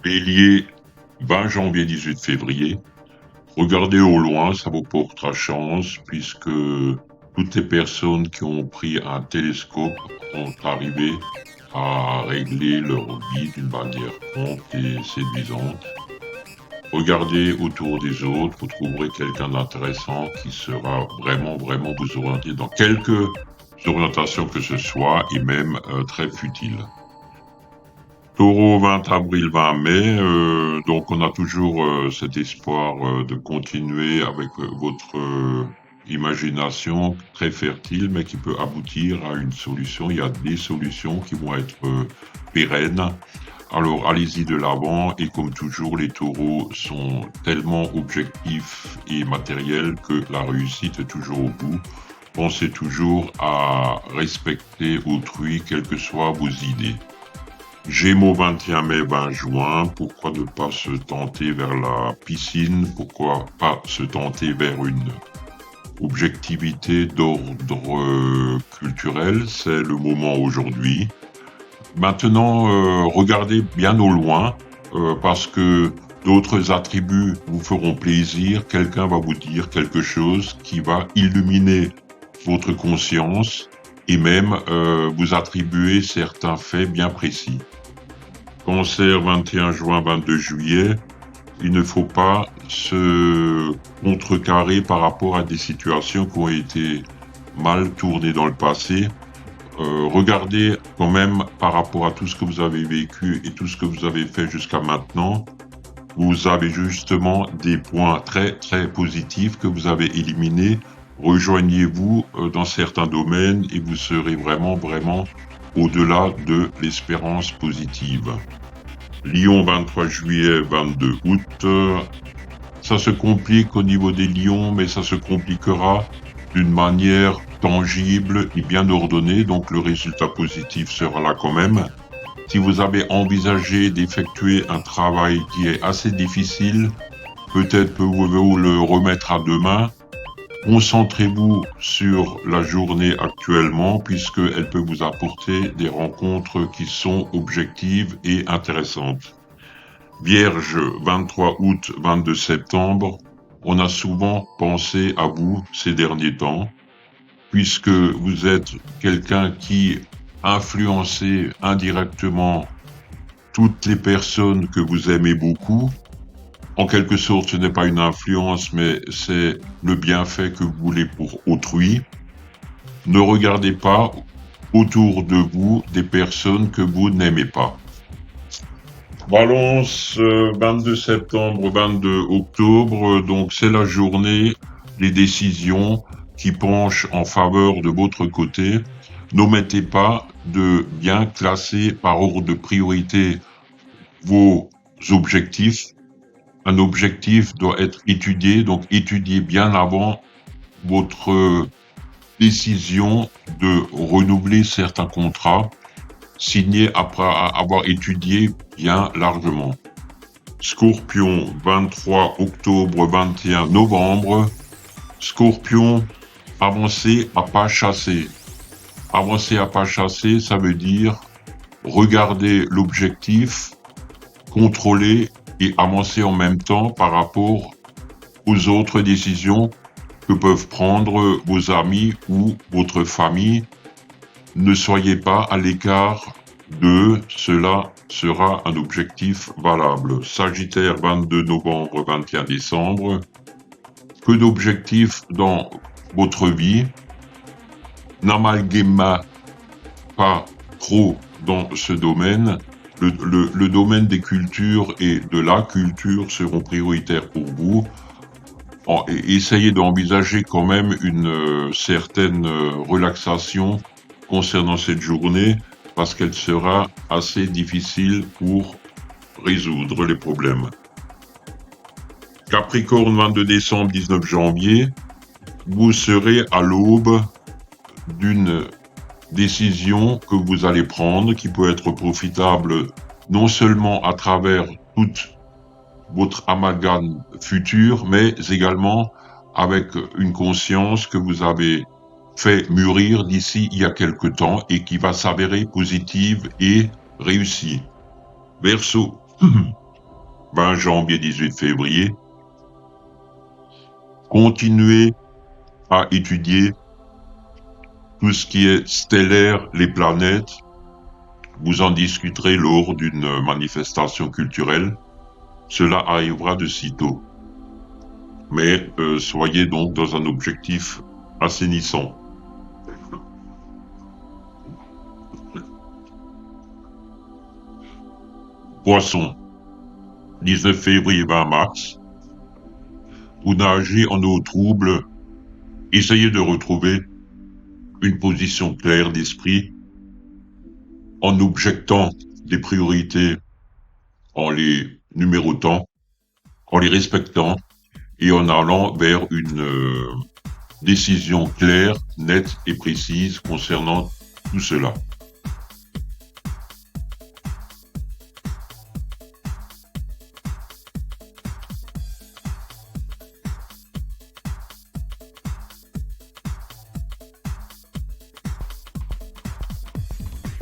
Bélier, 20 janvier, 18 février. Regardez au loin, ça vous portera chance, puisque toutes les personnes qui ont pris un télescope sont arrivées à régler leur vie d'une manière prompte et séduisante. Regardez autour des autres, vous trouverez quelqu'un d'intéressant qui sera vraiment vous orienter dans quelque orientation que ce soit, et même très futile. Taureau, 20 avril, 20 mai, donc on a toujours cet espoir de continuer avec votre imagination très fertile, mais qui peut aboutir à une solution. Il y a des solutions qui vont être pérennes. Alors allez-y de l'avant, et comme toujours, les taureaux sont tellement objectifs et matériels que la réussite est toujours au bout. Pensez toujours à respecter autrui, quelles que soient vos idées. Gémeaux, 21 mai, 20 juin, pourquoi ne pas se tenter vers la piscine? Pourquoi pas se tenter vers une objectivité d'ordre culturel? C'est le moment aujourd'hui. Maintenant, regardez bien au loin, parce que d'autres attributs vous feront plaisir. Quelqu'un va vous dire quelque chose qui va illuminer votre conscience et même vous attribuer certains faits bien précis. Cancer, 21 juin, 22 juillet, il ne faut pas se contrecarrer par rapport à des situations qui ont été mal tournées dans le passé. Regardez quand même par rapport à tout ce que vous avez vécu et tout ce que vous avez fait jusqu'à maintenant. Vous avez justement des points très positifs que vous avez éliminés. Rejoignez-vous dans certains domaines et vous serez vraiment au-delà de l'espérance positive. Lion, 23 juillet, 22 août. Ça se complique au niveau des lions, mais ça se compliquera d'une manière tangible et bien ordonnée, donc le résultat positif sera là quand même. Si vous avez envisagé d'effectuer un travail qui est assez difficile, peut-être pouvez-vous le remettre à demain. Concentrez-vous sur la journée actuellement, puisqu'elle peut vous apporter des rencontres qui sont objectives et intéressantes. Vierge, 23 août, 22 septembre, on a souvent pensé à vous ces derniers temps, puisque vous êtes quelqu'un qui influencez indirectement toutes les personnes que vous aimez beaucoup. En quelque sorte, ce n'est pas une influence, mais c'est le bienfait que vous voulez pour autrui. Ne regardez pas autour de vous des personnes que vous n'aimez pas. Balance, 22 septembre, 22 octobre, donc c'est la journée des décisions qui penchent en faveur de votre côté. N'omettez pas de bien classer par ordre de priorité vos objectifs. Un objectif doit être étudié, donc étudiez bien avant votre décision de renouveler certains contrats, signés après avoir étudié bien largement. Scorpion, 23 octobre, 21 novembre. Scorpion, avancez à pas chasser. Avancer à pas chasser, ça veut dire regarder l'objectif, contrôler et avancer en même temps par rapport aux autres décisions que peuvent prendre vos amis ou votre famille. Ne soyez pas à l'écart d'eux, cela sera un objectif valable. Sagittaire, 22 novembre, 21 décembre. Peu d'objectifs dans votre vie. N'amalgamez pas trop dans ce domaine. Le domaine des cultures et de la culture seront prioritaires pour vous. Essayez d'envisager quand même une certaine relaxation concernant cette journée, parce qu'elle sera assez difficile pour résoudre les problèmes. Capricorne, 22 décembre, 19 janvier, vous serez à l'aube d'une décision que vous allez prendre qui peut être profitable non seulement à travers toute votre amalgame futur, mais également avec une conscience que vous avez fait mûrir d'ici il y a quelque temps et qui va s'avérer positive et réussie. Verseau, 20 janvier, 18 février. Continuez à étudier tout ce qui est stellaire, les planètes. Vous en discuterez lors d'une manifestation culturelle. Cela arrivera de sitôt. Mais soyez donc dans un objectif assainissant. Poisson, 19 février 20 mars. Vous nagez en eau trouble. Essayez de retrouver une position claire d'esprit en objectant des priorités, en les numérotant, en les respectant et en allant vers une décision claire, nette et précise concernant tout cela.